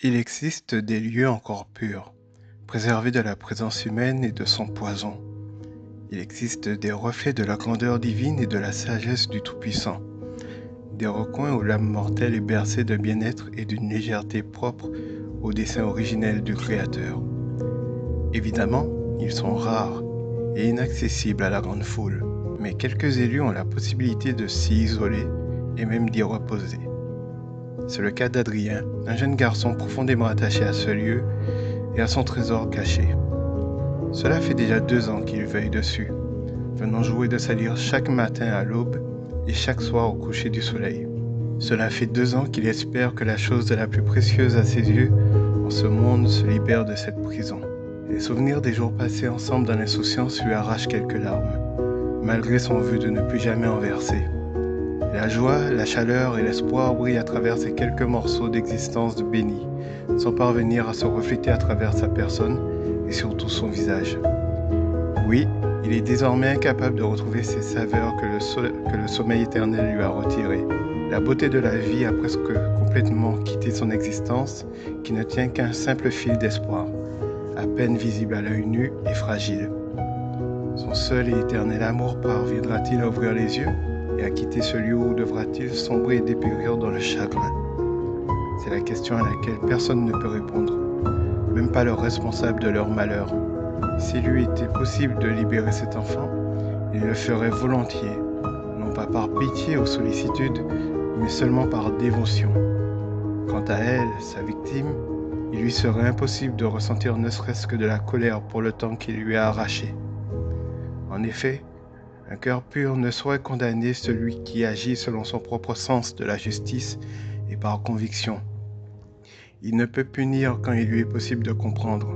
Il existe des lieux encore purs, préservés de la présence humaine et de son poison. Il existe des reflets de la grandeur divine et de la sagesse du Tout-Puissant, des recoins où l'âme mortelle est bercée de bien-être et d'une légèreté propre au dessein originel du Créateur. Évidemment, ils sont rares et inaccessibles à la grande foule, mais quelques élus ont la possibilité de s'y isoler et même d'y reposer. C'est le cas d'Adrien, un jeune garçon profondément attaché à ce lieu et à son trésor caché. Cela fait déjà 2 ans qu'il veille dessus, venant jouer de sa lyre chaque matin à l'aube et chaque soir au coucher du soleil. Cela fait 2 ans qu'il espère que la chose la plus précieuse à ses yeux en ce monde se libère de cette prison. Les souvenirs des jours passés ensemble dans l'insouciance lui arrachent quelques larmes, malgré son vœu de ne plus jamais en verser. La joie, la chaleur et l'espoir brillent à travers ces quelques morceaux d'existence de béni, sans parvenir à se refléter à travers sa personne et surtout son visage. Oui, il est désormais incapable de retrouver ces saveurs que le sommeil éternel lui a retirées. La beauté de la vie a presque complètement quitté son existence, qui ne tient qu'un simple fil d'espoir, à peine visible à l'œil nu et fragile. Son seul et éternel amour parviendra-t-il à ouvrir les yeux et à quitter ce lieu où devra-t-il sombrer et dépérir dans le chagrin? C'est la question à laquelle personne ne peut répondre, même pas le responsable de leur malheur. S'il lui était possible de libérer cet enfant, il le ferait volontiers, non pas par pitié ou sollicitude, mais seulement par dévotion. Quant à elle, sa victime, il lui serait impossible de ressentir ne serait-ce que de la colère pour le temps qu'il lui a arraché. En effet, un cœur pur ne saurait condamner celui qui agit selon son propre sens de la justice et par conviction. Il ne peut punir quand il lui est possible de comprendre.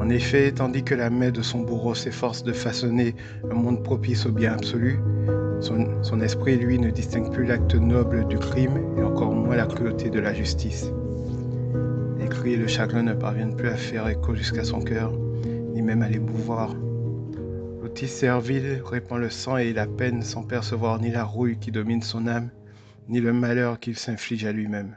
En effet, tandis que la main de son bourreau s'efforce de façonner un monde propice au bien absolu, son esprit, lui, ne distingue plus l'acte noble du crime et encore moins la cruauté de la justice. Les cris et le chagrin ne parviennent plus à faire écho jusqu'à son cœur, ni même à l'émouvoir. L'outil servile répand le sang et la peine sans percevoir ni la rouille qui domine son âme, ni le malheur qu'il s'inflige à lui-même.